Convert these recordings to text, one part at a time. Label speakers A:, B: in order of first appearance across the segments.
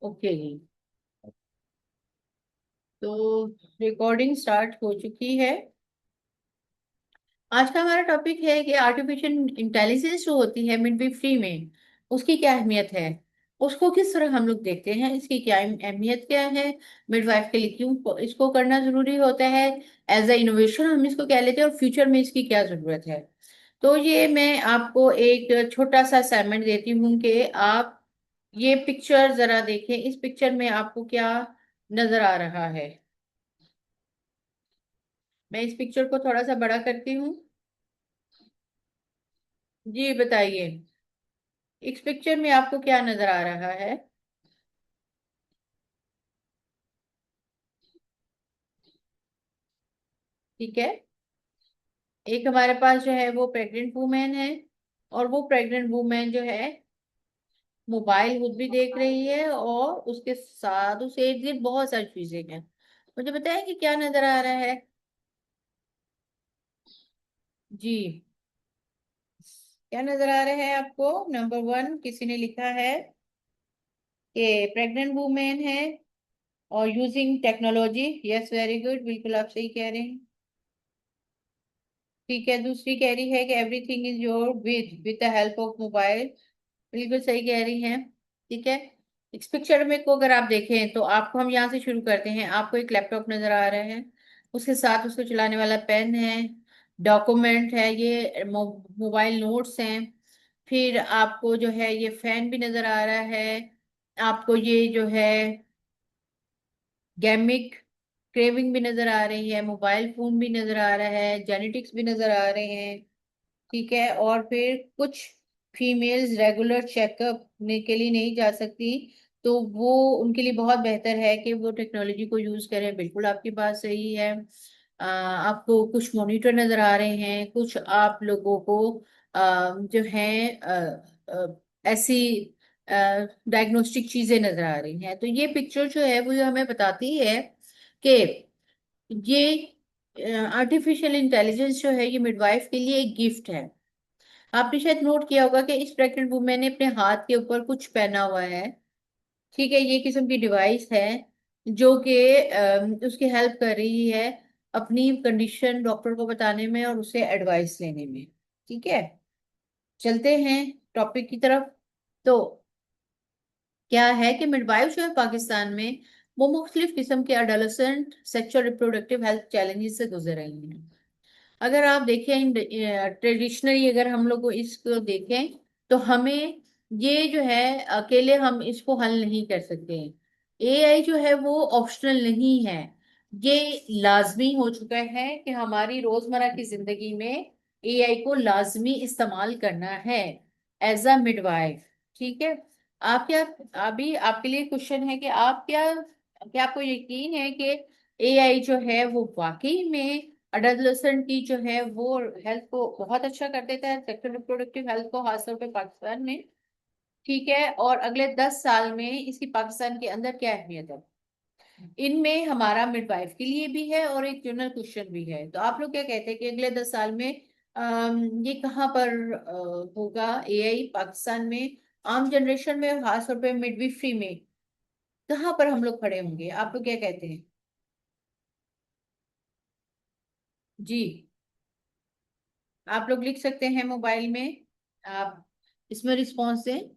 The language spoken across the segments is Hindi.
A: ओके जी। तो रिकॉर्डिंग स्टार्ट हो चुकी है। आज का हमारा टॉपिक है कि आर्टिफिशियल इंटेलिजेंस जो होती है मिडवाइफरी में, उसकी क्या अहमियत है। उसको किस तरह हम लोग देखते हैं, इसकी क्या अहमियत क्या है। मिडवाइफ के लिए क्यों इसको करना जरूरी होता है। एज अ इनोवेशन हम इसको कह लेते हैं, और फ्यूचर में इसकी क्या जरूरत है। तो ये मैं आपको एक छोटा सा असाइनमेंट देती हूँ कि आप ये पिक्चर जरा देखें। इस पिक्चर में आपको क्या नजर आ रहा है। मैं इस पिक्चर को थोड़ा सा बड़ा करती हूँ। जी बताइए, इस पिक्चर में आपको क्या नजर आ रहा है। ठीक है। एक हमारे पास जो है वो प्रेग्नेंट वुमेन है, और वो प्रेग्नेंट वुमेन जो है मोबाइल खुद भी देख रही है, और उसके साथ उसे इर्द गिर्द बहुत सारी चीजें हैं। मुझे बताएं कि क्या नजर आ रहा है। जी, क्या नजर आ रहा है आपको। नंबर वन किसी ने लिखा है कि प्रेग्नेंट वुमेन है और using technology. Yes, very good, बिल्कुल आप सही कह रहे हैं। ठीक है, दूसरी कह रही है कि everything is your with the help of mobile. बिल्कुल सही कह रही हैं। ठीक है। इस पिक्चर में को अगर आप देखें तो आपको, हम यहाँ से शुरू करते हैं, आपको एक लैपटॉप नजर आ रहा है। उसके साथ उसको चलाने वाला पेन है, डॉक्यूमेंट है, ये मोबाइल नोट्स हैं। फिर आपको जो है ये फैन भी नजर आ रहा है। आपको ये जो है गैमिक क्रेविंग भी नजर आ रही है, मोबाइल फोन भी नजर आ रहा है, जेनेटिक्स भी नजर आ रहे हैं। ठीक है। और फिर कुछ फीमेल्स रेगुलर चेकअप के लिए नहीं जा सकती, तो वो उनके लिए बहुत बेहतर है कि वो टेक्नोलॉजी को यूज करें। बिल्कुल आपकी बात सही है। आपको कुछ मॉनिटर नजर आ रहे हैं, कुछ आप लोगों को जो है ऐसी डायग्नोस्टिक चीजें नजर आ रही हैं। तो ये पिक्चर जो है वो हमें बताती है कि ये आर्टिफिशियल इंटेलिजेंस जो है ये मिडवाइफ के लिए एक गिफ्ट है। आपने शायद नोट किया होगा कि इस प्रेग्नेंट वुमेन ने अपने हाथ के ऊपर कुछ पहना हुआ है। ठीक है, ये किस्म की डिवाइस है जो कि उसकी हेल्प कर रही है अपनी कंडीशन डॉक्टर को बताने में और उसे एडवाइस लेने में। ठीक है, चलते हैं टॉपिक की तरफ। तो क्या है कि मिडवाइफ जो है पाकिस्तान में, वो मुख्तलिफ किस्म के adolescent sexual reproductive health challenges से गुजर रही हैं। अगर आप देखें ट्रेडिशनली, अगर हम लोग को इसको देखें तो हमें ये जो है अकेले हम इसको हल नहीं कर सकते। एआई जो है वो ऑप्शनल नहीं है, ये लाजमी हो चुका है कि हमारी रोजमर्रा की जिंदगी में एआई को लाजमी इस्तेमाल करना है एज अ मिडवाइफ। ठीक है। आप क्या, अभी आपके लिए क्वेश्चन है कि आप क्या आपको यकीन है कि एआई जो है वो वाकई में अडल्ट की जो है वो हेल्थ को बहुत अच्छा कर देता है, सेक्सुअल रिप्रोडक्टिव हेल्थ को, खासतौर पे पाकिस्तान में। ठीक है। और अगले 10 साल में इसकी पाकिस्तान के अंदर क्या अहमियत है, इनमें हमारा मिडवाइफ के लिए भी है और एक जनरल क्वेश्चन भी है। तो आप लोग क्या कहते हैं कि अगले 10 साल में ये कहाँ पर होगा एआई पाकिस्तान में, आम जनरेशन में, खासतौर पे मिडवाइफरी में कहाँ पर हम लोग खड़े होंगे। आप लोग क्या कहते हैं। जी, आप लोग लिख सकते हैं मोबाइल में, आप इसमें रिस्पॉन्स दें।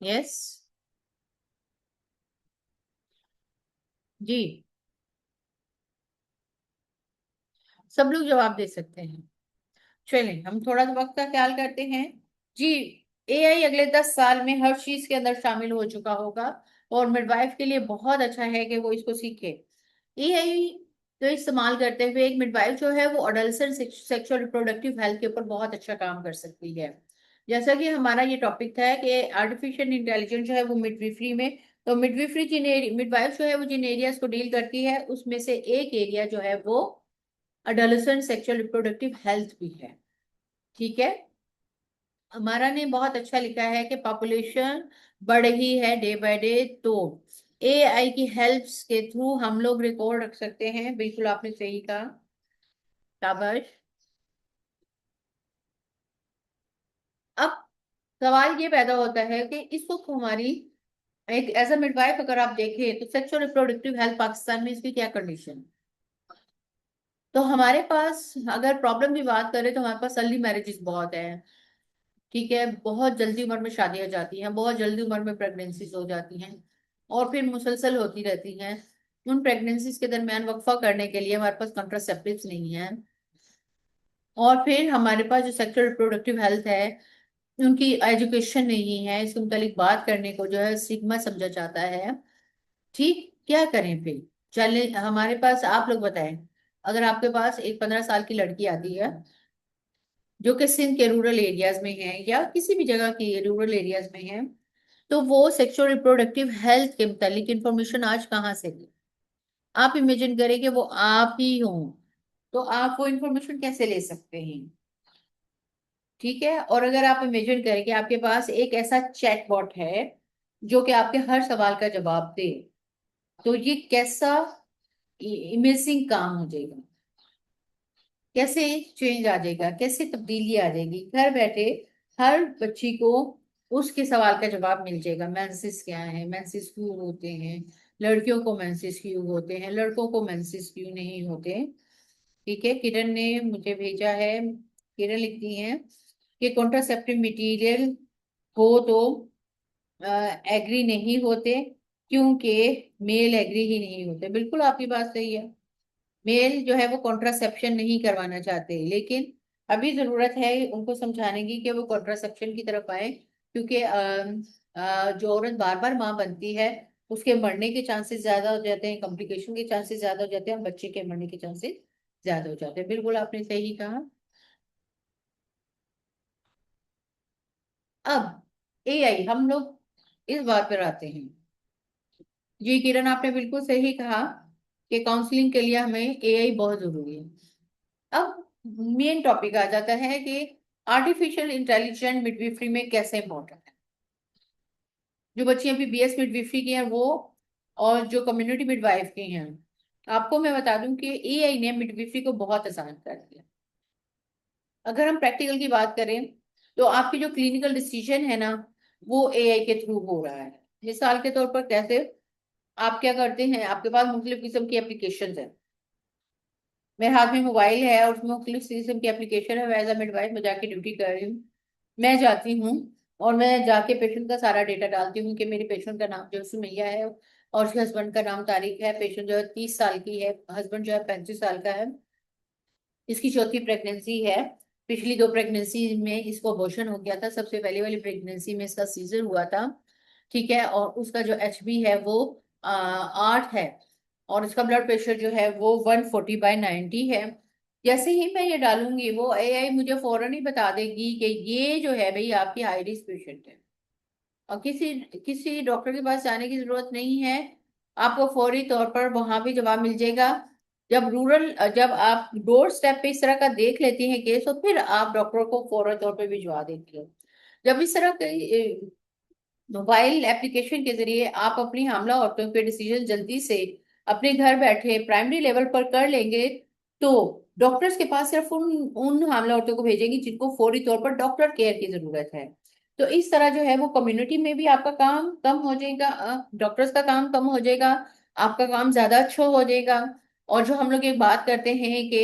A: यस। जी, सब लोग जवाब दे सकते हैं। चलें हम थोड़ा सा वक्त का ख्याल करते हैं। जी, एआई अगले 10 साल में हर चीज के अंदर शामिल हो चुका होगा, और मिडवाइफ के लिए बहुत अच्छा है कि वो इसको सीखे। एआई तो इस्तेमाल करते हुए एक मिडवाइफ जो है वो अडल्ट सेक्सुअल रिप्रोडक्टिव हेल्थ के ऊपर बहुत अच्छा काम कर सकती है। जैसा कि हमारा ये टॉपिक था कि आर्टिफिशियल इंटेलिजेंस जो है वो मिडविफरी में, तो मिडविफरी जिन मिडवाइफ जो है वो जिन एरियाज को डील करती है उसमें से एक एरिया जो है वो अडोलेसेंट सेक्सुअल रिप्रोडक्टिव हेल्थ भी है। ठीक है। हमारा ने बहुत अच्छा लिखा है कि पॉपुलेशन बढ़ रही है डे बाय डे, तो एआई की हेल्प के थ्रू हम लोग रिकॉर्ड रख सकते हैं। बिल्कुल आपने सही कहा, शाबाश। अब सवाल ये पैदा होता है कि इस वक्त हमारी एक एज अ मिडवाइफ अगर आप देखें तो सेक्सुअल रिप्रोडक्टिव हेल्थ पाकिस्तान में इसकी क्या कंडीशन है। तो हमारे पास अगर प्रॉब्लम की बात करें तो हमारे पास अर्ली मैरिजेस बहुत है। ठीक है, बहुत जल्दी उम्र में शादियां हो जाती हैं, बहुत जल्दी उम्र में प्रेगनेंसीज हो जाती हैं और फिर मुसलसल होती रहती हैं। उन प्रेगनेंसीज के दरमियान वक्फा करने के लिए हमारे पास कॉन्ट्रासेप्टिव्स नहीं है। और फिर हमारे पास जो सेक्सुअल रिप्रोडक्टिव हेल्थ है, उनकी एजुकेशन नहीं है, इसके मुतालिक बात करने को जो है स्टिग्मा समझा जाता है। ठीक, क्या करें फिर। चले हमारे पास, आप लोग बताएं, अगर आपके पास एक 15 साल की लड़की आती है जो कि सिंध के रूरल एरियाज में है या किसी भी जगह की रूरल एरियाज में है, तो वो सेक्सुअल रिप्रोडक्टिव हेल्थ के मुतालिक इंफॉर्मेशन आज कहाँ से ली। आप इमेजिन करें कि वो आप ही हो, तो आप वो इंफॉर्मेशन कैसे ले सकते हैं। ठीक है, और अगर आप इमेजिन करें कि आपके पास एक ऐसा चैटबॉट है जो कि आपके हर सवाल का जवाब दे, तो ये कैसा इमेजिंग काम हो जाएगा। कैसे चेंज आ जाएगा, कैसे तब्दीली आ जाएगी। घर बैठे हर बच्ची को उसके सवाल का जवाब मिल जाएगा। मेंसेस क्या है, मेंसेस क्यों होते हैं, लड़कियों को मेंसेस क्यों होते हैं, लड़कों को मेंसेस क्यों नहीं होते। ठीक है, किरण ने मुझे भेजा है। किरण लिखती है कि कॉन्ट्रासेप्टिव मटेरियल हो तो एग्री नहीं होते, क्योंकि मेल एग्री ही नहीं होते। बिल्कुल आपकी बात सही है। मेल जो है वो कॉन्ट्रासेप्शन नहीं करवाना चाहते, लेकिन अभी जरूरत है उनको समझाने की कि वो कॉन्ट्रासेप्शन की तरफ आए, क्योंकि जो औरत बार बार माँ बनती है उसके मरने के चांसेस ज्यादा हो जाते हैं, कॉम्प्लिकेशन के चांसेस ज्यादा हो जाते हैं और बच्चे के मरने के चांसेस ज्यादा हो जाते हैं। बिल्कुल आपने सही कहा। अब एआई, हम लोग इस बात पर आते हैं। जी किरण, आपने बिल्कुल सही कहा कि काउंसलिंग के लिए हमें एआई बहुत जरूरी है। अब मेन टॉपिक आ जाता है कि आर्टिफिशियल इंटेलिजेंट मिडविफरी में कैसे इम्पोर्टेंट है। जो बच्ची अभी बीएस मिडविफरी की हैं वो, और जो कम्युनिटी मिडवाइफ की हैं, आपको मैं बता दूं कि एआई ने मिडविफरी को बहुत आसान कर दिया। अगर हम प्रैक्टिकल की बात करें तो आपकी जो क्लिनिकल डिसीजन है ना, वो एआई के थ्रू हो रहा है। मिसाल के तौर पर कैसे, आप क्या करते हैं, आपके पास मुख्तलिफ किस्म की एप्लीकेशन है। मेरे हाथ में मोबाइल है और उसमें मुख्तलिफ किस्म की एप्लीकेशन है। एज अ मिडवाइफ मैं जाके ड्यूटी कर रही हूँ, मैं जाती हूँ और मैं जाके पेशेंट का सारा डेटा डालती हूँ कि मेरे पेशेंट का नाम जो है सुमैया है और उसके हस्बैंड का नाम तारिक है। पेशेंट जो है 30 साल की है, हस्बैंड जो है 35 साल का है। इसकी चौथी प्रेगनेंसी है। पिछली दो प्रेगनेंसी में इसको अबॉर्शन हो गया था, सबसे पहले वाली प्रेगनेंसी में इसका सीजर हुआ था। ठीक है, और उसका जो HB है वो 8 है, और उसका ब्लड प्रेशर जो है वो 140/90 है। जैसे ही मैं ये डालूंगी वो एआई मुझे फौरन ही बता देगी कि ये जो है भाई आपकी हाई रिस्क पेशेंट है, और किसी किसी डॉक्टर के पास जाने की जरूरत नहीं है। आपको फौरी तौर पर वहां भी जवाब मिल जाएगा। जब आप डोर स्टेप पे इस तरह का देख लेती हैं केस, तो फिर आप डॉक्टर को फौरी तौर पे भिजवा देती हो। जब इस तरह के मोबाइल एप्लीकेशन के जरिए आप अपनी हामला औरतों के डिसीजन जल्दी से अपने घर बैठे प्राइमरी लेवल पर कर लेंगे, तो डॉक्टर्स के पास सिर्फ उन उन हामला औरतों को भेजेंगी जिनको फौरी तौर पर डॉक्टर केयर की जरूरत है। तो इस तरह जो है वो कम्युनिटी में भी आपका काम कम हो जाएगा, डॉक्टर्स का काम कम हो जाएगा, आपका काम ज्यादा अच्छा हो जाएगा। और जो हम लोग एक बात करते हैं कि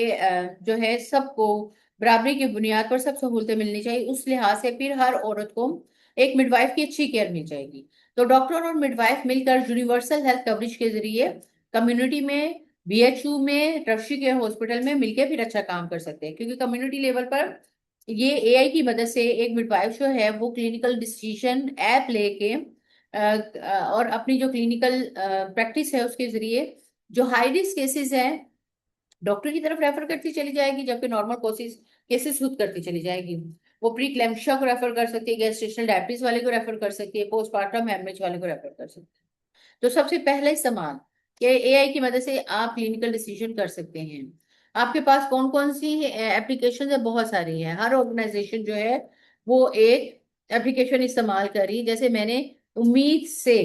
A: जो है सबको बराबरी की बुनियाद पर सब सहूलतें मिलनी चाहिए, उस लिहाज से फिर हर औरत को एक मिडवाइफ की अच्छी केयर मिल जाएगी। तो डॉक्टर और मिडवाइफ मिलकर यूनिवर्सल हेल्थ कवरेज के जरिए कम्युनिटी में, बीएचयू में, टर्शियरी केयर हॉस्पिटल में मिलकर फिर अच्छा काम कर सकते हैं, क्योंकि कम्युनिटी लेवल पर ये एआई की मदद से एक मिडवाइफ जो है वो क्लिनिकल डिसीजन ऐप लेके और अपनी जो क्लिनिकल प्रैक्टिस है उसके जरिए जो हाई रिस्क केसेस हैं डॉक्टर की तरफ रेफर करती चली जाएगी, जबकि नॉर्मल कोशिश केसेस खुद करती चली जाएगी। वो प्री क्लैम्पशिया को रेफर कर सकती है, गेस्टेशनल डायबिटीज वाले को रेफर कर सकती है, पोस्टमार्टम हेमरेज वाले को रेफर कर सकती है। तो सबसे पहला इस्तेमाल कि एआई की मदद से आप क्लिनिकल डिसीजन कर सकते हैं। आपके पास कौन कौन सी एप्लीकेशन है, बहुत सारी है। हर ऑर्गेनाइजेशन जो है वो एक एप्लीकेशन इस्तेमाल करी। जैसे मैंने उम्मीद से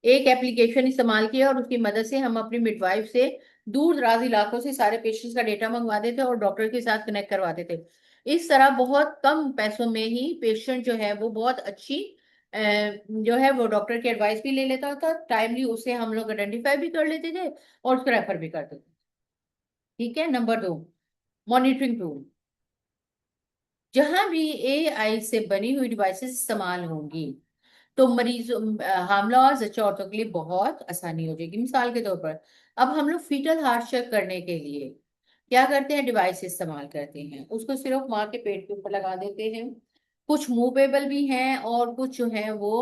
A: एक एप्लीकेशन इस्तेमाल किया और उसकी मदद से हम अपनी मिडवाइफ से दूर दराज इलाकों से सारे पेशेंट्स का डेटा मंगवाते थे और डॉक्टर के साथ कनेक्ट करवाते थे। इस तरह बहुत कम पैसों में ही पेशेंट जो है वो बहुत अच्छी जो है वो डॉक्टर की एडवाइस भी ले लेता था, टाइमली उसे हम लोग आइडेंटिफाई भी कर लेते थे और उसको रेफर भी करते थे। ठीक है। Number 2, monitoring tool. जहां भी एआई से बनी हुई डिवाइसेस इस्तेमाल होंगी तो मरीज हामला और जच्चा औरतों के लिए बहुत आसानी हो जाएगी। मिसाल के तौर पर अब हम लोग फीटल हार्ट चेक करने के लिए क्या करते हैं, डिवाइस इस्तेमाल करते हैं, उसको सिर्फ माँ के पेट के ऊपर लगा देते हैं। कुछ मूवेबल भी हैं और कुछ जो है वो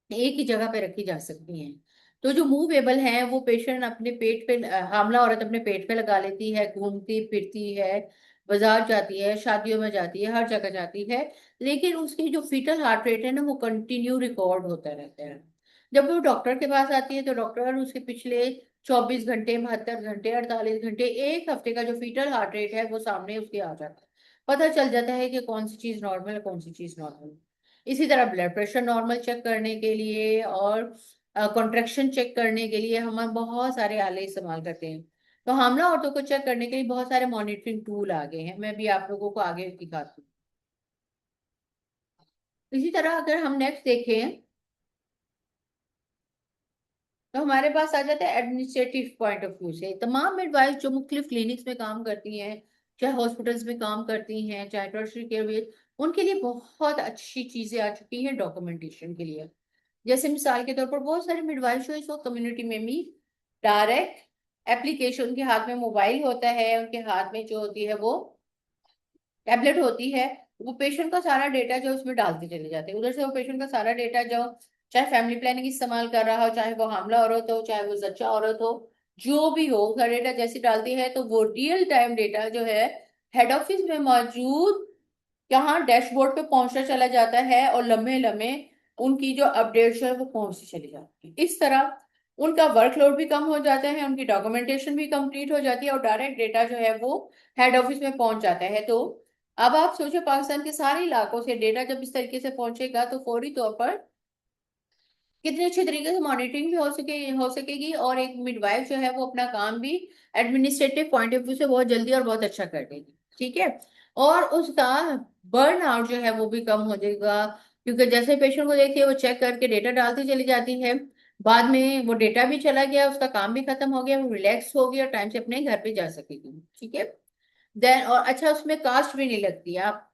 A: एक ही जगह पे रखी जा सकती हैं। तो जो मूवेबल है वो पेशेंट अपने पेट पे, हामला औरत अपने पेट पे लगा लेती है, घूमती फिरती है, बाजार जाती है, शादियों में जाती है, हर जगह जाती है। लेकिन उसकी जो फीटल हार्ट रेट है ना वो कंटिन्यू रिकॉर्ड होता रहता है। जब वो डॉक्टर के पास आती है तो डॉक्टर उसके पिछले 24 घंटे, 72 घंटे, 48 घंटे, एक हफ्ते का जो फीटल हार्ट रेट है वो सामने उसके आ जाता है। पता चल जाता है कि कौन सी चीज नॉर्मल है, कौन सी चीज नॉर्मल। इसी तरह ब्लड प्रेशर नॉर्मल चेक करने के लिए और कॉन्ट्रेक्शन चेक करने के लिए हम बहुत सारे आले इस्तेमाल करते हैं। तो हामला औरतों को चेक करने के लिए बहुत सारे मॉनिटरिंग टूल आ गए हैं, मैं भी आप लोगों को आगे दिखाती हूँ। इसी तरह अगर हम नेक्स्ट देखें तो हमारे पास आ जाता है एडमिनिस्ट्रेटिव पॉइंट ऑफ व्यू से। तमाम मिडवाइफ जो मुख्तलिफ क्लिनिक्स में काम करती हैं, चाहे हॉस्पिटल्स में काम करती हैं, चाहे टर्शरी केयर में, उनके लिए बहुत अच्छी चीजें आ चुकी हैं डॉक्यूमेंटेशन के लिए। जैसे मिसाल के तौर पर बहुत सारे मिडवाइफ जो इस वक्त कम्युनिटी में भी डायरेक्ट एप्लीकेशन, उनके हाथ में मोबाइल होता है, उनके हाथ में जो होती है वो टैबलेट होती है, वो पेशेंट का सारा डेटा जो उसमें डालते चले जाते हैं। उधर से वो पेशेंट का सारा डेटा जो, चाहे फैमिली प्लानिंग इस्तेमाल कर रहा हो, चाहे वो हामला औरत हो, चाहे वो जच्चा औरत हो, जो भी हो, उसका डेटा जैसे डालती है तो वो रियल टाइम डेटा जो है हेड ऑफिस में मौजूद यहाँ डैशबोर्ड पे पहुंचता चला जाता है और लम्हे लम्हे उनकी जो अपडेट्स है वो पहुंचती चली जाती है। इस तरह उनका वर्कलोड भी कम हो जाता है, उनकी डॉक्यूमेंटेशन भी कंप्लीट हो जाती है और डायरेक्ट डेटा जो है वो हेड ऑफिस में पहुंच जाता है। तो अब आप सोचो पाकिस्तान के सारे इलाकों से डेटा जब इस तरीके से पहुंचेगा तो फौरी तौर पर कितने अच्छे तरीके से मॉनिटरिंग भी हो सकेगी और एक मिडवाइफ जो है वो अपना काम भी एडमिनिस्ट्रेटिव पॉइंट ऑफ व्यू से बहुत जल्दी और बहुत अच्छा कर देगी। ठीक है। और उसका बर्न आउट जो है वो भी कम हो जाएगा, क्योंकि जैसे पेशेंट को देखिए वो चेक करके डेटा डालती चली जाती है, बाद में वो डेटा भी चला गया, उसका काम भी खत्म हो गया, वो रिलैक्स हो गया और टाइम से अपने घर पे जा सकेगी। ठीक है। देन और अच्छा उसमें कास्ट भी नहीं लगती। आप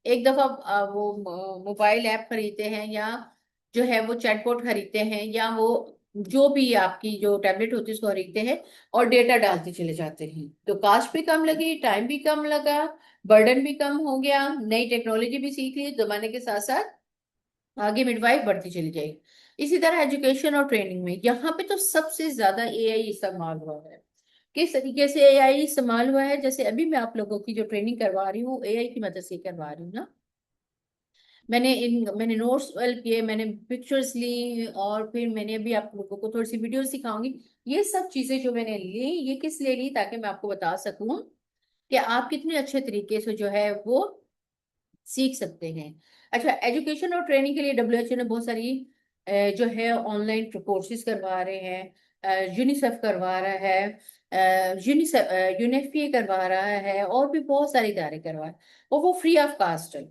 A: एक दफा वो मोबाइल ऐप खरीदते हैं या जो है वो चैटबॉट खरीदते हैं या वो जो भी आपकी जो टैबलेट होती है उसको खरीदते हैं और डेटा डालते चले जाते हैं, तो कास्ट भी कम लगी, टाइम भी कम लगा, बर्डन भी कम हो गया, नई टेक्नोलॉजी भी सीख ली, जमाने के साथ साथ आगे मिडवाइफ बढ़ती चली जाएगी। इसी तरह एजुकेशन और ट्रेनिंग में यहाँ पे तो सबसे ज्यादा एआई इस्तेमाल हुआ है। किस तरीके से एआई इस्तेमाल हुआ है, जैसे अभी मैं आप लोगों की जो ट्रेनिंग करवा रही हूँ एआई की मदद से करवा रही हूँ ना। मैंने नोट्स डेवलप किए, मैंने पिक्चर्स ली और फिर मैंने अभी आप लोगों को थोड़ी सी वीडियो सिखाऊंगी। ये सब चीजें जो मैंने ली ये किस लिए ली, ताकि मैं आपको बता सकूं कि आप कितने अच्छे तरीके से जो है वो सीख सकते हैं। अच्छा, एजुकेशन और ट्रेनिंग के लिए डब्ल्यूएचओ ने बहुत सारी जो है ऑनलाइन कोर्सेज करवा रहे हैं, यूनिसेफ करवा रहा है, यूनेफीए करवा रहा है और भी बहुत सारे इदारे करवा रहे हैं और वो फ्री ऑफ कास्ट है।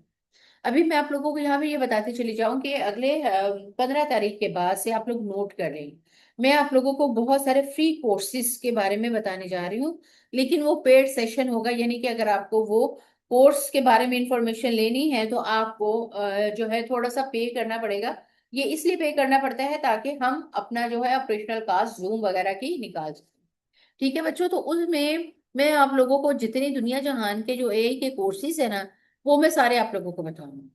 A: अभी मैं आप लोगों को यहाँ पे ये बताती चली जाऊं कि अगले 15 तारीख के बाद से आप लोग नोट कर रहे हैं, मैं आप लोगों को बहुत सारे फ्री कोर्सेज के बारे में बताने जा रही हूँ। लेकिन वो पेड सेशन होगा, यानी कि अगर आपको वो कोर्स के बारे में इंफॉर्मेशन लेनी है तो आपको जो है थोड़ा सा पे करना पड़ेगा। ये इसलिए पे करना पड़ता है ताकि हम अपना जो है ऑपरेशनल कास्ट जूम वगैरह की निकाल सकें। ठीक है बच्चों, तो उसमें मैं आप लोगों को जितनी दुनिया जहान के जो एआई के कोर्सेज है ना वो मैं सारे आप लोगों को बताऊंगी।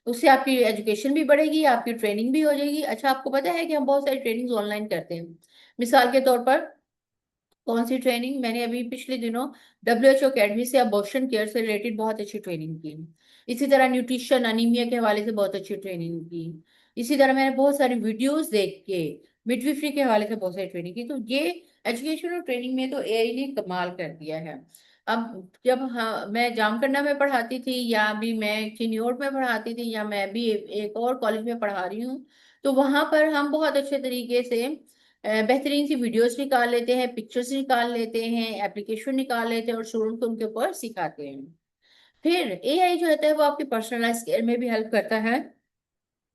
A: उससे आपकी एजुकेशन भी बढ़ेगी, आपकी ट्रेनिंग भी हो जाएगी। अच्छा, आपको पता है कि हम बहुत सारी ट्रेनिंग ऑनलाइन करते हैं। मिसाल के तौर पर कौन सी ट्रेनिंग, मैंने अभी पिछले दिनों डब्ल्यूएचओ अकेडमी से अबॉर्शन केयर से रिलेटेड बहुत अच्छी ट्रेनिंग की। इसी तरह न्यूट्रिशन अनीमिया के हवाले से बहुत अच्छी ट्रेनिंग की। इसी तरह मैंने बहुत सारी वीडियोस देख के मिडविफरी के हवाले से बहुत सारी ट्रेनिंग की। तो ये एजुकेशन और ट्रेनिंग में तो एआई ने कमाल कर दिया है। अब जब हाँ मैं जामकंडा में पढ़ाती थी या अभी मैं चिन्योट में पढ़ाती थी या मैं भी एक और कॉलेज में पढ़ा रही हूँ, तो वहां पर हम बहुत अच्छे तरीके से बेहतरीन सी वीडियोस निकाल लेते हैं, पिक्चर्स निकाल लेते हैं, एप्लीकेशन निकाल लेते हैं और स्टूडेंट को उनके ऊपर सिखाते हैं। फिर एआई जो होता है वो आपकी पर्सनलाइज केयर में भी हेल्प करता है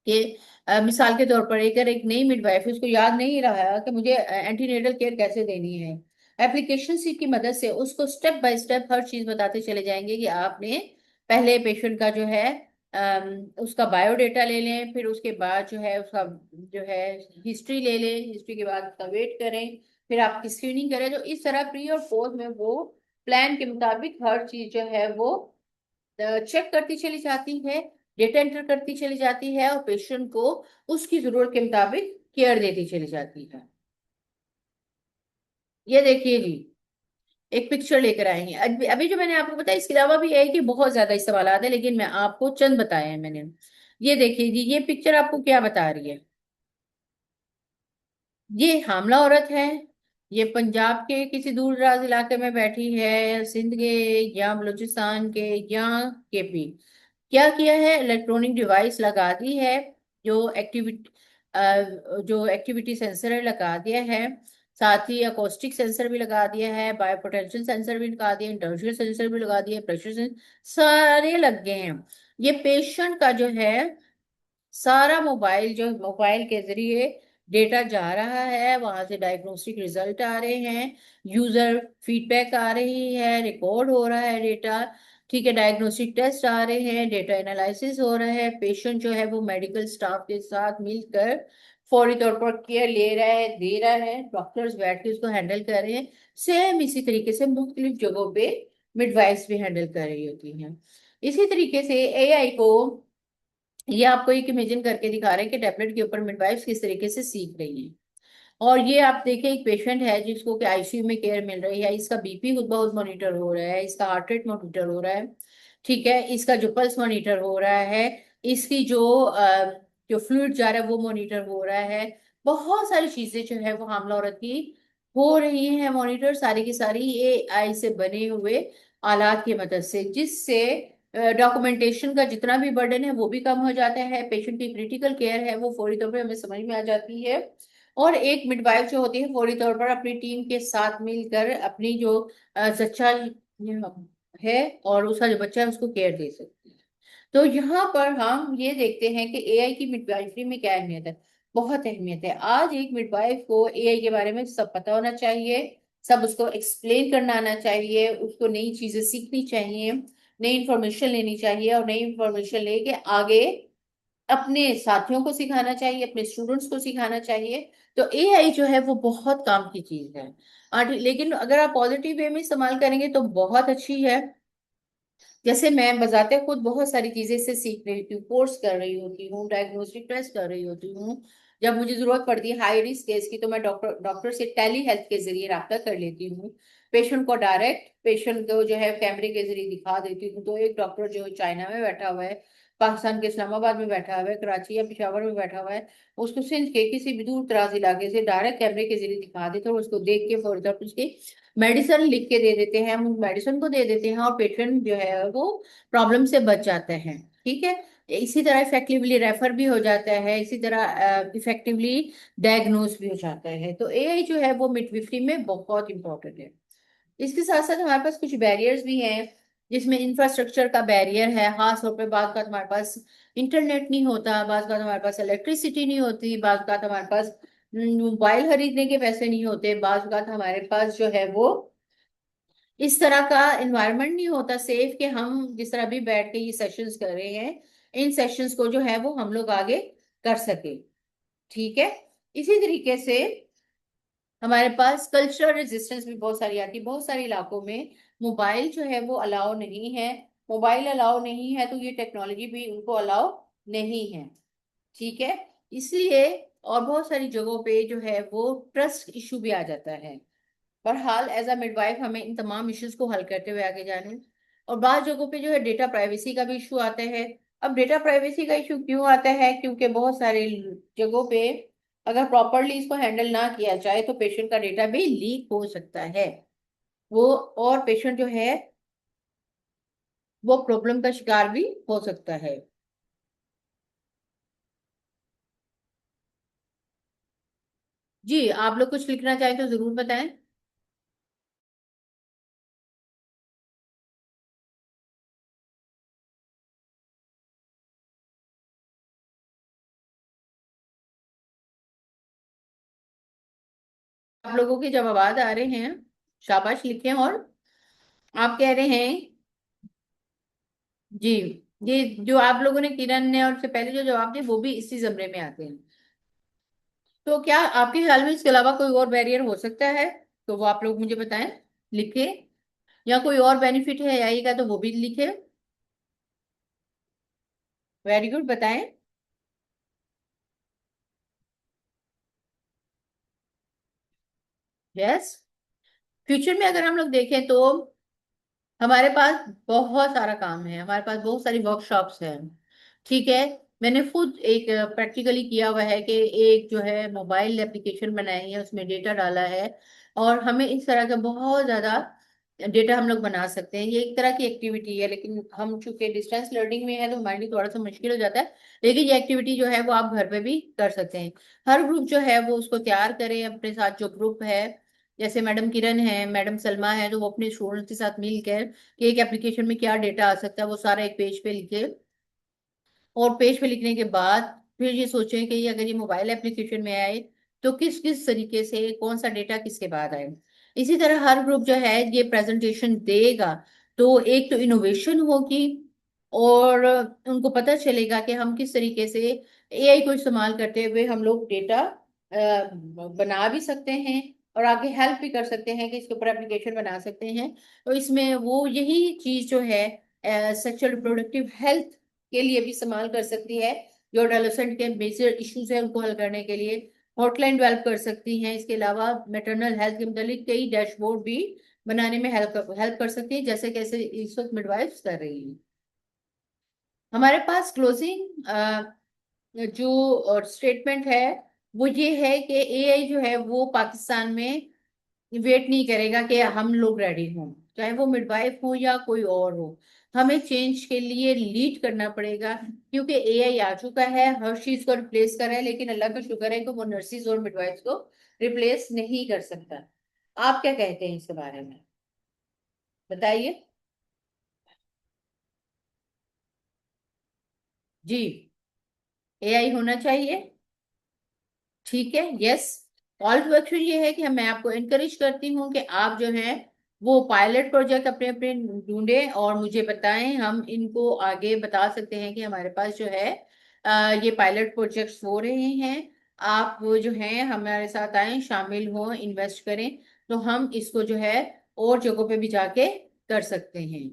A: कि मिसाल के तौर पर अगर एक नई मिडवाइफ है, उसको याद नहीं रहा कि मुझे एंटीनेटल केयर कैसे देनी है, एप्लीकेशन सी की मदद से उसको स्टेप बाय स्टेप हर चीज बताते चले जाएंगे कि आपने पहले पेशेंट का जो है उसका बायोडेटा ले लें, फिर उसके बाद जो है उसका जो है हिस्ट्री ले लें, हिस्ट्री के बाद उसका वेट करें, फिर आपकी स्क्रीनिंग करें। तो इस तरह प्री और पोस्ट में वो प्लान के मुताबिक हर चीज जो है वो चेक करती चली जाती है, डेटा एंटर करती चली जाती है और पेशेंट को उसकी जरूरत के मुताबिक केयर देती चली जाती है। ये देखिए जी, एक पिक्चर लेकर आए हैं। अभी अभी जो मैंने आपको बताया, इसके अलावा भी है कि बहुत ज्यादा इस्तेमाल है, लेकिन मैं आपको चंद बताए हैं मैंने। ये देखिए जी, ये पिक्चर आपको क्या बता रही है? ये हामला औरत है। ये पंजाब के किसी दूर दराज इलाके में बैठी है, सिंध के या बलूचिस्तान के या केपी। क्या किया है, इलेक्ट्रॉनिक डिवाइस लगा दी है, जो एक्टिविटी जो एक्टिविटी सेंसर है लगा दिया है, साथ ही अकोस्टिक सेंसर भी लगा दिया है, बायो पोटेंशियल सेंसर भी लगा दिया, इंटरशियल सेंसर भी लगा दिया, प्रेशर सेंसर सारे लग गए हैं। ये पेशेंट का जो है सारा मोबाइल, जो मोबाइल के जरिए डेटा जा रहा है, वहां से डायग्नोस्टिक रिजल्ट आ रहे हैं, यूजर फीडबैक आ रही है, रिकॉर्ड हो रहा है डेटा। ठीक है, डायग्नोस्टिक टेस्ट आ रहे हैं, डेटा एनालिसिस हो रहा है, पेशेंट जो है वो मेडिकल स्टाफ के साथ मिलकर फौरी तौर पर केयर ले रहा है, दे रहा है, डॉक्टर्स बैठ के उसको हैंडल कर रहे हैं। सेम इसी तरीके से मुख्तलिफ जगहों पे मिडवाइस भी हैंडल कर रही होती हैं। इसी तरीके से एआई को, ये आपको एक इमेजिन करके दिखा रहे हैं कि टैबलेट के ऊपर मिडवाइफ्स किस तरीके से सीख रही हैं। और ये आप देखिए, एक पेशेंट है जिसको कि आईसीयू में केयर मिल रही है, इसका बीपी खुद बहुत मॉनिटर हो रहा है, इसका हार्ट रेट मॉनिटर हो रहा है, ठीक है, इसका जो पल्स मॉनिटर हो रहा है, इसकी जो फ्लूइड जा रहा है वो मॉनिटर हो रहा है। बहुत सारी चीजें जो है वो हामला औरत की हो रही हैं मॉनिटर, सारी की सारी एआई से बने हुए आलात की मदद से, जिससे डॉक्यूमेंटेशन का जितना भी बर्डन है वो भी कम हो जाता है, पेशेंट की क्रिटिकल केयर है वो फौरी तौर पर हमें समझ में आ जाती है। और एक मिडवाइफ जो होती है फौरी तौर पर अपनी टीम के साथ मिलकर अपनी जो जच्चा है और उसका जो बच्चा है उसको केयर दे सकती है। तो यहाँ पर हम ये देखते हैं कि एआई की मिडवाइफरी में क्या अहमियत है। बहुत अहमियत है। आज एक मिडवाइफ को एआई के बारे में सब पता होना चाहिए, सब उसको एक्सप्लेन करना आना चाहिए, उसको नई चीजें सीखनी चाहिए, नई इंफॉर्मेशन लेनी चाहिए और नई इंफॉर्मेशन लेके आगे अपने साथियों को सिखाना चाहिए, अपने स्टूडेंट्स को सिखाना चाहिए। तो एआई जो है वो बहुत काम की चीज है। लेकिन अगर आप पॉजिटिव वे में इस्तेमाल करेंगे तो बहुत अच्छी है। जैसे मैं बजाते खुद बहुत सारी चीजें से सीख रही होती हूँ, कोर्स कर रही होती हूँ, डायग्नोस्टिक टेस्ट कर रही होती हूँ। जब मुझे जरूरत पड़ती है हाई रिस्क केस की तो मैं डॉक्टर डॉक्टर से टेली हेल्थ के जरिए रब्ता कर लेती हूँ। पेशेंट को डायरेक्ट पेशेंट को जो है कैमरे के जरिए दिखा देती हूँ। तो एक डॉक्टर जो चाइना में बैठा हुआ है, पाकिस्तान के इस्लामाबाद में बैठा हुआ है, कराची या पिशावर में बैठा हुआ है, उसको सिंध के किसी भी दूर दराज इलाके से डायरेक्ट कैमरे के जरिए दिखा देते हैं और उसको देख के फौरन उसकी मेडिसिन लिख के दे देते हैं, हम उस मेडिसिन को दे देते हैं और पेशेंट जो है वो प्रॉब्लम से बच जाते हैं। ठीक है, इसी तरह इफेक्टिवली रेफर भी हो जाता है, इसी तरह इफेक्टिवली डायग्नोज भी हो जाता है। तो एआई जो है वो मिडविफरी में बहुत इंपॉर्टेंट है। इसके साथ साथ हमारे पास कुछ बैरियर्स भी हैं, जिसमें इंफ्रास्ट्रक्चर का बैरियर है, खास तौर पे बात का हमारे पास इंटरनेट नहीं होता, बात का हमारे पास इलेक्ट्रिसिटी नहीं होती, बात का हमारे पास मोबाइल खरीदने के पैसे नहीं होते, बात का हमारे पास जो है वो इस तरह का एनवायरनमेंट नहीं होता सेफ कि हम जिस तरह अभी बैठ के ये सेशंस कर रहे हैं, इन सेशंस को जो है वो हम लोग आगे कर सके। ठीक है, इसी तरीके से हमारे पास कल्चरल रेजिस्टेंस भी बहुत सारी आती है। बहुत सारे इलाकों में मोबाइल जो है वो अलाउ नहीं है, मोबाइल अलाउ नहीं है तो ये टेक्नोलॉजी भी उनको अलाउ नहीं है। ठीक है, इसलिए और बहुत सारी जगहों पे जो है वो ट्रस्ट इशू भी आ जाता है। बहरहाल एज अ मिडवाइफ हमें इन तमाम इश्यूज को हल करते हुए आगे जाना है। और बात जगहों पे जो है डेटा प्राइवेसी का भी इशू आता है। अब डेटा प्राइवेसी का इशू क्यों आता है? क्योंकि बहुत सारे जगहों पे अगर प्रॉपरली इसको हैंडल ना किया जाए तो पेशेंट का डेटा भी लीक हो सकता है, वो और पेशेंट जो है वो प्रॉब्लम का शिकार भी हो सकता है। जी, आप लोग कुछ लिखना चाहें तो जरूर बताएं। आप लोगों के जब आवाज आ रहे हैं, शाबाश लिखें। और आप कह रहे हैं जी, ये जो आप लोगों ने, किरण ने और से पहले जो जवाब दिए वो भी इसी जमरे में आते हैं। तो क्या आपके ख्याल में इसके अलावा कोई और बैरियर हो सकता है? तो वो आप लोग मुझे बताएं, लिखे। या कोई और बेनिफिट है एआई का तो वो भी लिखे। वेरी गुड, बताएं। यस। फ्यूचर में अगर हम लोग देखें तो हमारे पास बहुत सारा काम है, हमारे पास बहुत सारी वर्कशॉप्स हैं। ठीक है। मैंने खुद एक प्रैक्टिकली किया हुआ है कि एक जो है मोबाइल एप्लीकेशन बनाई है, उसमें डेटा डाला है। और हमें इस तरह का बहुत ज्यादा डेटा हम लोग बना सकते हैं। ये एक तरह की एक्टिविटी है, लेकिन हम चूंकि डिस्टेंस लर्निंग में है तो हमारे लिए थोड़ा सा मुश्किल हो जाता है। लेकिन ये एक्टिविटी जो है वो आप घर पे भी कर सकते हैं। हर ग्रुप जो है वो उसको तैयार करें अपने साथ, जो ग्रुप है। जैसे मैडम किरण है, मैडम सलमा है, तो वो अपने स्टूडेंट्स के साथ मिलकर कि एक एप्लीकेशन में क्या डेटा आ सकता है वो सारा एक पेज पे लिखे। और पेज पे लिखने के बाद फिर ये सोचें कि ये अगर ये मोबाइल एप्लीकेशन में आए तो किस किस तरीके से कौन सा डेटा किसके बाद आए। इसी तरह हर ग्रुप जो है ये प्रेजेंटेशन देगा, तो एक तो इनोवेशन होगी, और उनको पता चलेगा कि हम किस तरीके से एआई को इस्तेमाल करते हुए हम लोग डेटा बना भी सकते हैं, और आगे हेल्प भी कर सकते हैं कि इसके ऊपर एप्लीकेशन बना सकते हैं। तो इसमें वो यही चीज जो है सेक्सुअल रिप्रोडक्टिव हेल्थ के लिए भी इस्तेमाल कर सकती है। जो एडोलेसेंट के मेजर इश्यूज है उनको हल करने के लिए हॉटलाइन डेवलप कर सकती हैं। इसके अलावा मैटरनल हेल्थ के मतलब कई डैशबोर्ड भी बनाने में हेल्प हेल्प कर सकती है, जैसे कैसे इस वक्त मिडवाइफ्स कर रही हैं। हमारे पास क्लोजिंग जो स्टेटमेंट है वो ये है कि एआई जो है वो पाकिस्तान में वेट नहीं करेगा कि हम लोग रेडी हों, चाहे वो मिडवाइफ हो या कोई और हो। हमें चेंज के लिए लीड करना पड़ेगा, क्योंकि एआई आ चुका है, हर चीज को रिप्लेस कर रहा है, लेकिन अल्लाह का शुक्र है कि वो नर्सिस और मिडवाइफ को रिप्लेस नहीं कर सकता। आप क्या कहते हैं इसके बारे में? बताइए। जी, एआई होना चाहिए। ठीक है, यस। कॉल टू एक्शन ये है कि मैं आपको इनकरेज करती हूँ कि आप जो है वो पायलट प्रोजेक्ट अपने अपने ढूंढें और मुझे बताएं। हम इनको आगे बता सकते हैं कि हमारे पास जो है ये पायलट प्रोजेक्ट्स हो रहे हैं। आप वो जो है हमारे साथ आए, शामिल हों, इन्वेस्ट करें, तो हम इसको जो है और जगहों पे भी जाके कर सकते हैं।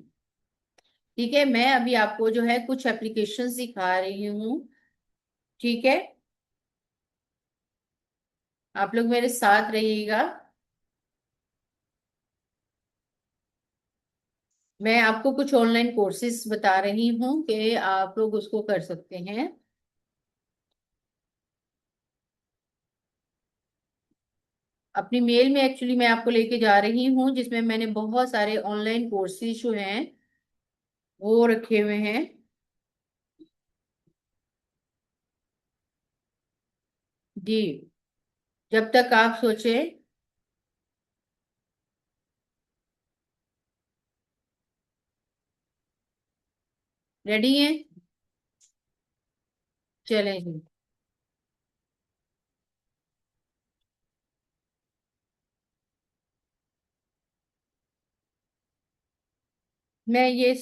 A: ठीक है, मैं अभी आपको जो है कुछ एप्लीकेशन सिखा रही हूँ। ठीक है, आप लोग मेरे साथ रहिएगा। मैं आपको कुछ ऑनलाइन कोर्सेज बता रही हूँ कि आप लोग उसको कर सकते हैं। अपनी मेल में एक्चुअली मैं आपको लेके जा रही हूँ, जिसमें मैंने बहुत सारे ऑनलाइन कोर्सेज जो हैं वो रखे हुए हैं। जी, जब तक आप सोचे। रेडी हैं? चलें जी। मैं ये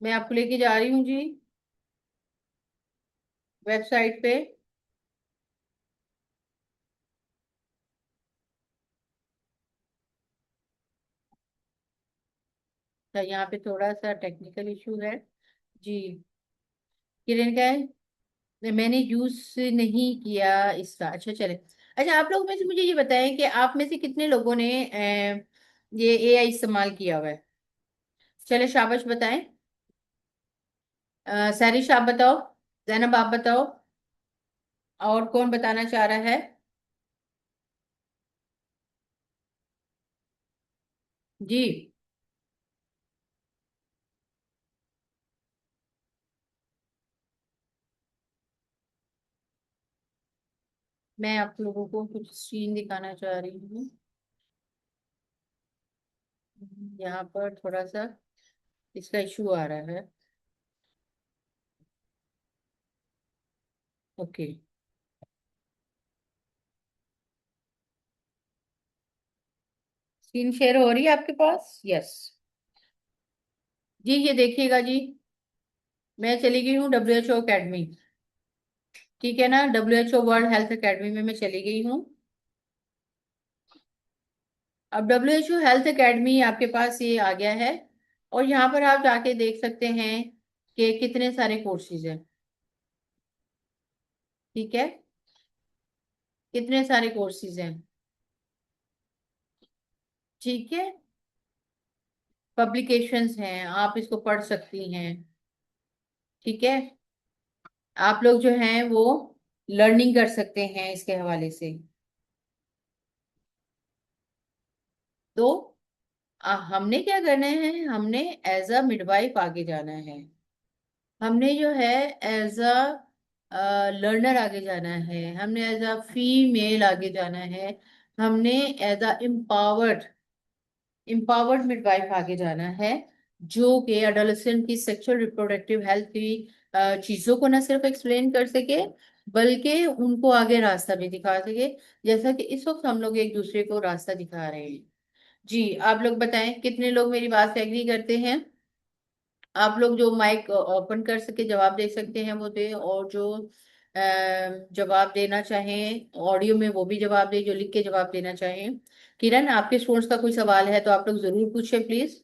A: मैं आपको लेके जा रही हूँ जी, वेबसाइट पे। तो यहाँ पे थोड़ा सा टेक्निकल इशू है जी। किरण का है, मैंने यूज नहीं किया इसका। अच्छा चले। अच्छा, आप लोग में से मुझे ये बताएं कि आप में से कितने लोगों ने ये एआई इस्तेमाल किया हुआ है? चले, शाबाश बताएं। सारिश आप बताओ। जैनब आप बताओ। और कौन बताना चाह रहा है? जी, मैं आप लोगों को कुछ सीन दिखाना चाह रही हूँ। यहाँ पर थोड़ा सा इसका इशू आ रहा है। ओके। स्क्रीन शेयर हो रही है आपके पास? यस। जी, ये देखिएगा जी, मैं चली गई हूँ WHO अकेडमी। ठीक है ना, WHO वर्ल्ड हेल्थ अकेडमी में मैं चली गई हूँ। अब WHO हेल्थ अकेडमी आपके पास ये आ गया है। और यहाँ पर आप जाके देख सकते हैं कि कितने सारे कोर्सेज हैं। ठीक है, कितने सारे कोर्सेज हैं। ठीक है, पब्लिकेशंस हैं, आप इसको पढ़ सकती हैं। ठीक है, आप लोग जो हैं वो लर्निंग कर सकते हैं इसके हवाले से। तो हमने क्या करना है, हमने एज अ मिडवाइफ आगे जाना है। हमने जो है एज अ लर्नर आगे जाना है, हमने एज अ फीमेल आगे जाना है। हमने एज अ एम्पावर्ड मिडवाइफ आगे जाना है, जो कि अडोलेसेंट की सेक्सुअल रिप्रोडक्टिव हेल्थ की चीजों को न सिर्फ एक्सप्लेन कर सके, बल्कि उनको आगे रास्ता भी दिखा सके, जैसा कि इस वक्त हम लोग एक दूसरे को रास्ता दिखा रहे हैं। जी, आप लोग बताएं कितने लोग मेरी बात से एग्री करते हैं। आप लोग जो माइक ओपन कर सके जवाब दे सकते हैं वो दे, और जो जवाब देना चाहें ऑडियो में वो भी जवाब दे, जो लिख के जवाब देना चाहें। किरण, आपके स्टूडेंट्स का कोई सवाल है तो आप लोग जरूर पूछें प्लीज।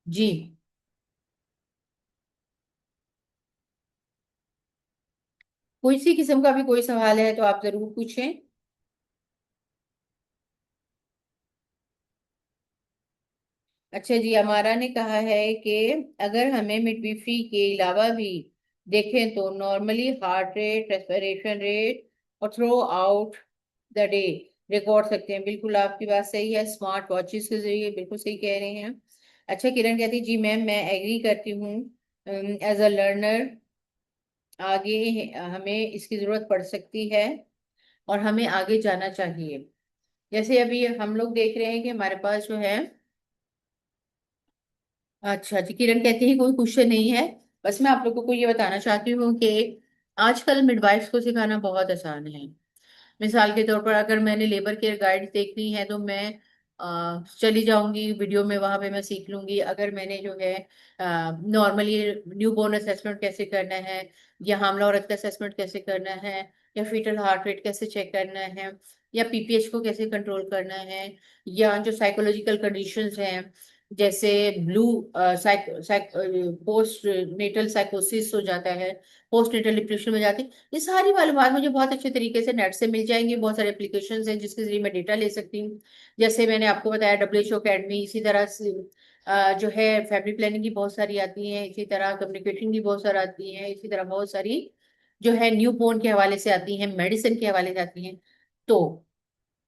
A: जी, कोई सी किस्म का भी कोई सवाल है तो आप जरूर पूछें। अच्छा जी, हमारा ने कहा है कि अगर हमें मिडविफरी के अलावा भी देखें तो normally heart rate, respiration rate और throughout the day record सकते हैं। बिल्कुल आपकी बात सही है, स्मार्ट वॉचेस के जरिए, बिल्कुल सही कह रहे हैं। अच्छा, किरण कहती जी मैम मैं एग्री करती हूँ, एज अ लर्नर आगे हमें इसकी जरूरत पड़ सकती है और हमें आगे जाना चाहिए। जैसे अभी हम लोग देख रहे हैं कि हमारे पास जो है, अच्छा जी, किरण कहती है कोई क्वेश्चन नहीं है। बस मैं आप लोगों को ये बताना चाहती हूँ कि आजकल मिडवाइफ्स को सिखाना बहुत आसान है। मिसाल के तौर पर अगर मैंने लेबर केयर गाइड देखनी है तो मैं चली जाऊंगी वीडियो में, वहां पे मैं सीख लूंगी। अगर मैंने जो है नॉर्मली न्यू बोर्न असेसमेंट कैसे करना है, या हामला औरत का असेसमेंट कैसे करना है, या फीटल हार्ट रेट कैसे चेक करना है, या पीपीएच को कैसे कंट्रोल करना है, या जो साइकोलॉजिकल कंडीशंस हैं जैसे ब्लू पोस्ट नेटल साइकोसिस हो जाता है, पोस्ट नेटल डिप्रेशन में जाती है, ये सारी मालूमात मुझे बहुत अच्छे तरीके से नेट से मिल जाएंगी। बहुत सारे एप्लीकेशंस हैं जिसके जरिए मैं डेटा ले सकती हूँ। जैसे मैंने आपको बताया WHO अकेडमी, इसी तरह से जो है फैमिली प्लानिंग की बहुत सारी आती हैं, इसी तरह कम्युनिकेशन की बहुत सारी आती हैं, इसी तरह बहुत सारी जो है न्यू बोर्न के हवाले से आती हैं, मेडिसिन के हवाले से आती हैं। तो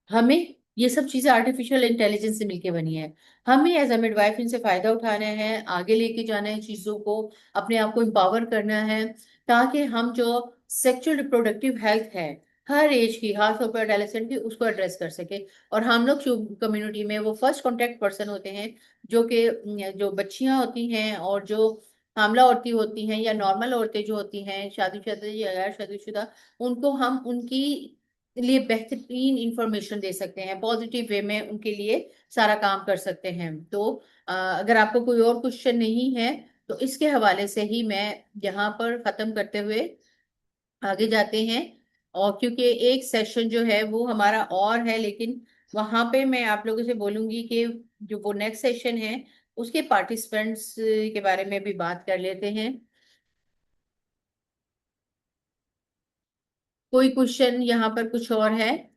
A: हमें ये सब चीजें आर्टिफिशियल इंटेलिजेंस से मिलके बनी है। हमें एज अ मिडवाइफ इनसे फायदा उठाना है, आगे लेके जाना है चीजों को, अपने आप को एम्पावर करना है, ताकि हम जो सेक्सुअल रिप्रोडक्टिव हेल्थ है हर एज की, खास तौर पर एडोलेसेंट की, उसको एड्रेस कर सके। और हम लोग जो कम्युनिटी में वो फर्स्ट कॉन्टेक्ट पर्सन होते हैं, जो कि जो बच्चियां होती हैं और जो हामला औरतें होती हैं या नॉर्मल औरतें जो होती हैं, शादीशुदा या गैर शादीशुदा, उनको हम उनकी लिए बेहतरीन इंफॉर्मेशन दे सकते हैं, पॉजिटिव वे में उनके लिए सारा काम कर सकते हैं। तो अगर आपको कोई और क्वेश्चन नहीं है तो इसके हवाले से ही मैं यहाँ पर खत्म करते हुए आगे जाते हैं। और क्योंकि एक सेशन जो है वो हमारा और है, लेकिन वहां पे मैं आप लोगों से बोलूंगी कि जो वो नेक्स्ट सेशन है उसके पार्टिसिपेंट्स के बारे में भी बात कर लेते हैं। कोई क्वेश्चन यहाँ पर कुछ और है?